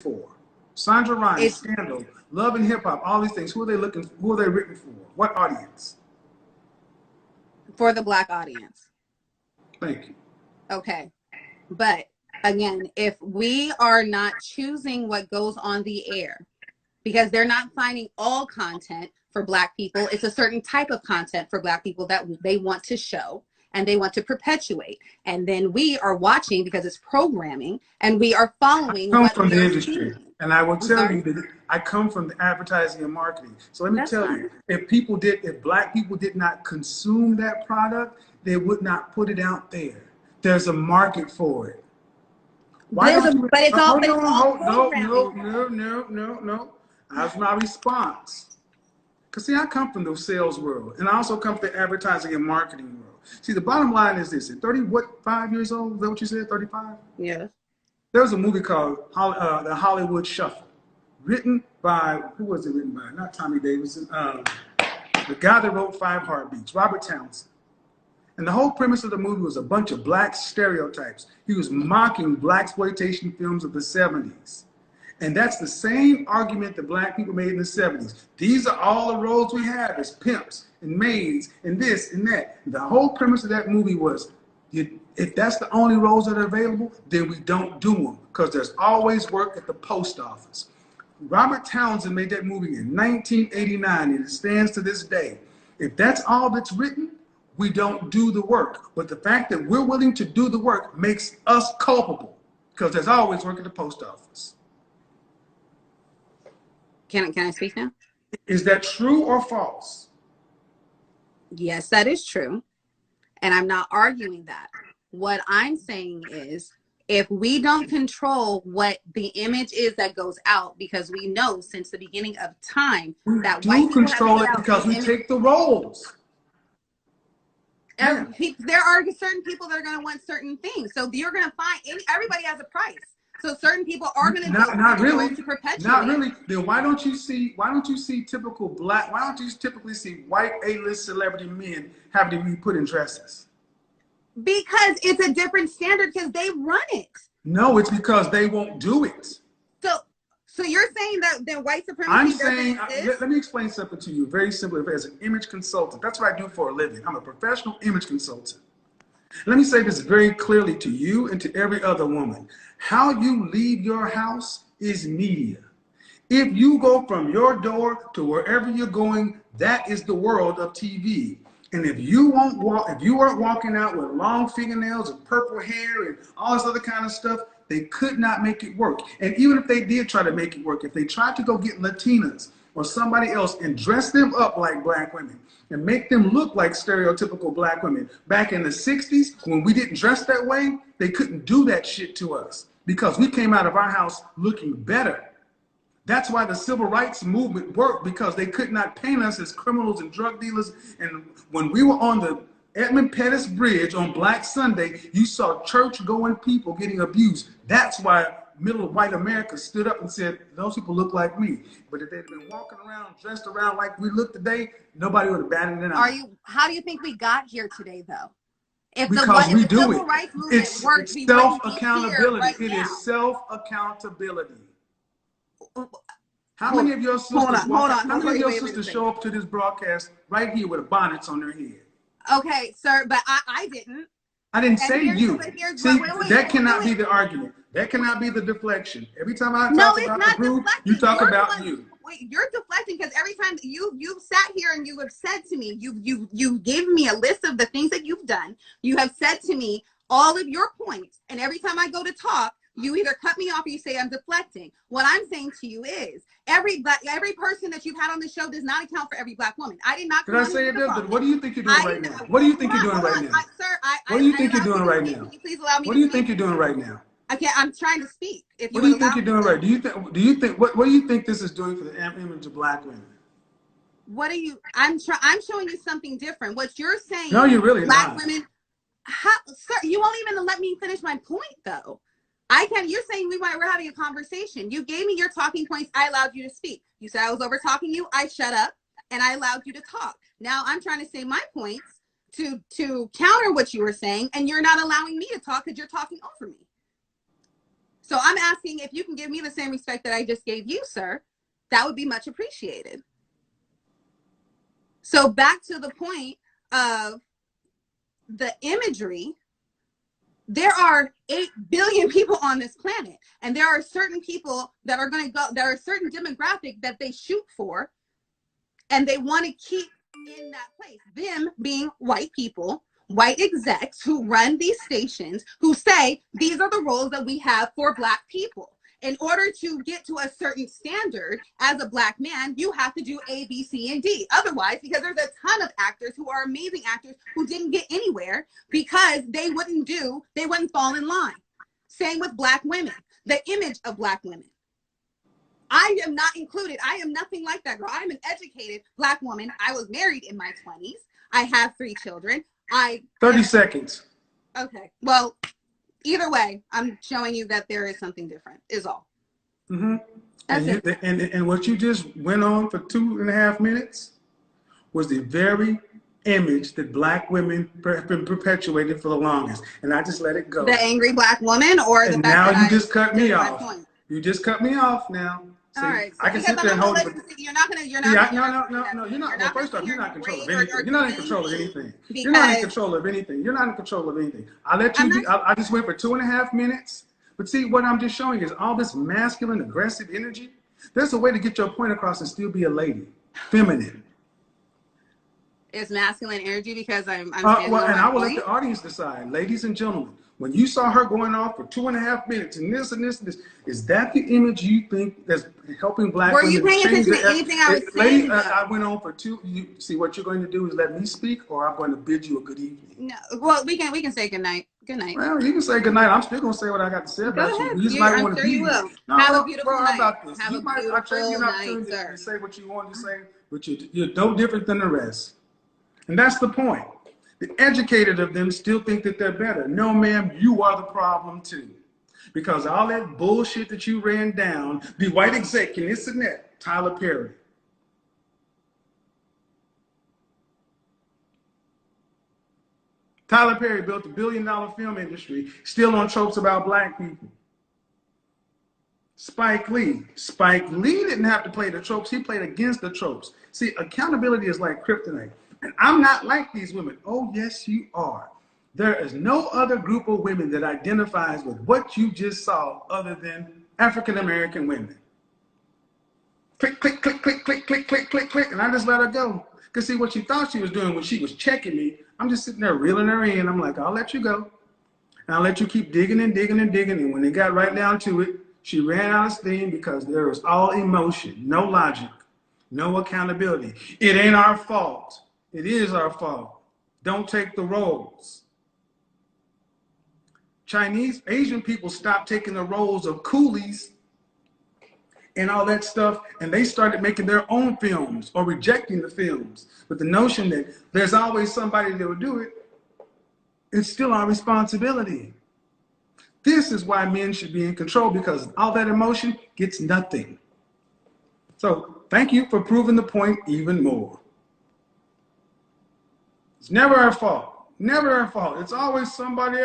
for? Sandra Ryan, Scandal, Love and Hip Hop, all these things. Who are they looking for? Who are they written for? What audience? For the Black audience. Thank you. Okay. But again, if we are not choosing what goes on the air, because they're not finding all content for Black people, it's a certain type of content for Black people that they want to show and they want to perpetuate. And then we are watching because it's programming, and we are following I come what from we the are industry, seeing. and I will tell you that I come from the advertising and marketing. So let me tell you, if Black people did not consume that product, they would not put it out there. There's a market for it. Why don't you? But it's all No. That's my response. Because see, I come from the sales world, and I also come from the advertising and marketing world. See, the bottom line is this: at 5 years old? Is that what you said? 35? Yeah. There was a movie called The Hollywood Shuffle, written by, who was it written by? Not Tommy Davidson. The guy that wrote Five Heartbeats, Robert Townsend. And the whole premise of the movie was a bunch of Black stereotypes. He was mocking Blaxploitation films of the 70s. And that's the same argument that Black people made in the 70s. These are all the roles we have as pimps and maids and this and that. The whole premise of that movie was, if that's the only roles that are available, then we don't do them, because there's always work at the post office. Robert Townsend made that movie in 1989, and it stands to this day. If that's all that's written, we don't do the work. But the fact that we're willing to do the work makes us culpable, because there's always work at the post office. Can I speak now? Is that true or false? Yes, that is true. And I'm not arguing that. What I'm saying is, if we don't control what the image is that goes out, because we know since the beginning of time that white people control it because we take the roles. There are certain people that are going to want certain things. So you're going to find everybody has a price. So certain people are going to not really to perpetuate. Not really. Then why don't you see typical Black? Why don't you typically see white A-list celebrity men having to be put in dresses? Because it's a different standard, because they run it. No, it's because they won't do it. So you're saying that white supremacy I'm saying, let me explain something to you very simply. As an image consultant, that's what I do for a living. I'm a professional image consultant. Let me say this very clearly to you and to every other woman. How you leave your house is media. If you go from your door to wherever you're going, that is the world of TV. And if you weren't walking out with long fingernails and purple hair and all this other kind of stuff, they could not make it work. And even if they did try to make it work, if they tried to go get Latinas or somebody else and dress them up like Black women and make them look like stereotypical Black women, back in the 60s, when we didn't dress that way, they couldn't do that shit to us because we came out of our house looking better. That's why the civil rights movement worked, because they could not paint us as criminals and drug dealers. And when we were on the Edmund Pettus Bridge on Black Sunday, you saw church-going people getting abused. That's why middle white America stood up and said, those people look like me. But if they'd been walking around, dressed around like we look today, nobody would have batted an eye. How do you think we got here today, though? Because we do it. It's self-accountability. It is self-accountability. How many of your sisters show up to this broadcast right here with bonnets on their head? Okay, sir, but I didn't. I didn't say you. See, that cannot be the argument. That cannot be the deflection. Every time I talk about the group, you talk about you. Wait, you're deflecting, because every time you've sat here and you have said to me, you gave me a list of the things that you've done. You have said to me all of your points, and every time I go to talk, you either cut me off or you say I'm deflecting. What I'm saying to you is every person that you've had on the show does not account for every Black woman. I did not. Did I say it does? What do you think you're doing right now? What do you think you're doing right now? What do you think you're doing right now? Please allow me. What do you think you're doing right now? Okay, I'm trying to speak. What do you think you're doing right? What do you think this is doing for the image of Black women? I'm showing you something different. What you're saying? No, you're really Black not. women. Sir, you won't even let me finish my point, though. You're saying we're having a conversation. You gave me your talking points. I allowed you to speak. You said I was over talking you. I shut up and I allowed you to talk. Now I'm trying to say my points to counter what you were saying, and you're not allowing me to talk because you're talking over me. So I'm asking if you can give me the same respect that I just gave you, sir. That would be much appreciated. So back to the point of the imagery, there are 8 billion people on this planet, and there are certain people that are going to go, there are certain demographic that they shoot for, and they want to keep in that place. Them being white people, white execs who run these stations, who say these are the roles that we have for Black people. In order to get to a certain standard as a Black man, you have to do A, B, C, and D. Otherwise, because there's a ton of actors who are amazing actors who didn't get anywhere because they wouldn't fall in line. Same with Black women, the image of Black women. I am not included. I am nothing like that girl. I am an educated Black woman. I was married in my 20s. I have 3 children. 30 seconds. Okay. Well, either way, I'm showing you that there is something different, is all. Mm-hmm. That's it. And what you just went on for 2.5 minutes was the very image that Black women have been perpetuated for the longest. And I just let it go. The angry Black woman, or the and fact now that you just cut me off. Point. You just cut me off now. See, all right. So I can sit there and hold it. You're not gonna. No. You're not. Well, first off, you're not in control of anything. You're not in control of anything. You're not in control of anything. You're not in control of anything. I let you. I just went for 2.5 minutes. But see, what I'm just showing is all this masculine, aggressive energy. There's a way to get your point across and still be a lady, feminine. It's masculine energy because I'm well, and I will let the audience decide, ladies and gentlemen. When you saw her going off for 2.5 minutes and this and this and this, is that the image you think that's helping Black women? Were you paying attention to anything I was saying? Ladies, I went on for 2. You see, what you're going to do is let me speak, or I'm going to bid you a good evening. No, well, we can say good night. Good night. Well, you can say good night. I'm still going to say what I got to say about you. You just might want to be. No, have a beautiful night. About this. Have you a might, beautiful I trade you an opportunity to say what you want to say, but you're no different than the rest. And that's the point. The educated of them still think that they're better. No, ma'am, you are the problem too. Because all that bullshit that you ran down, the white exec and this and that, Tyler Perry. Tyler Perry built a $1 billion film industry, still on tropes about Black people. Spike Lee didn't have to play the tropes, he played against the tropes. See, accountability is like kryptonite. And I'm not like these women. Oh, yes, you are. There is no other group of women that identifies with what you just saw other than African-American women. Click, click, click, click, click, click, click, click, click. And I just let her go. Because see, what she thought she was doing when she was checking me, I'm just sitting there reeling her in. I'm like, I'll let you go. And I'll let you keep digging and digging and digging. And when it got right down to it, she ran out of steam because there was all emotion, no logic, no accountability. It ain't our fault. It is our fault. Don't take the roles. Asian people stopped taking the roles of coolies and all that stuff, and they started making their own films or rejecting the films. But the notion that there's always somebody that will do it, it's still our responsibility. This is why men should be in control, because all that emotion gets nothing. So thank you for proving the point even more. It's never our fault. Never our fault. It's always somebody else.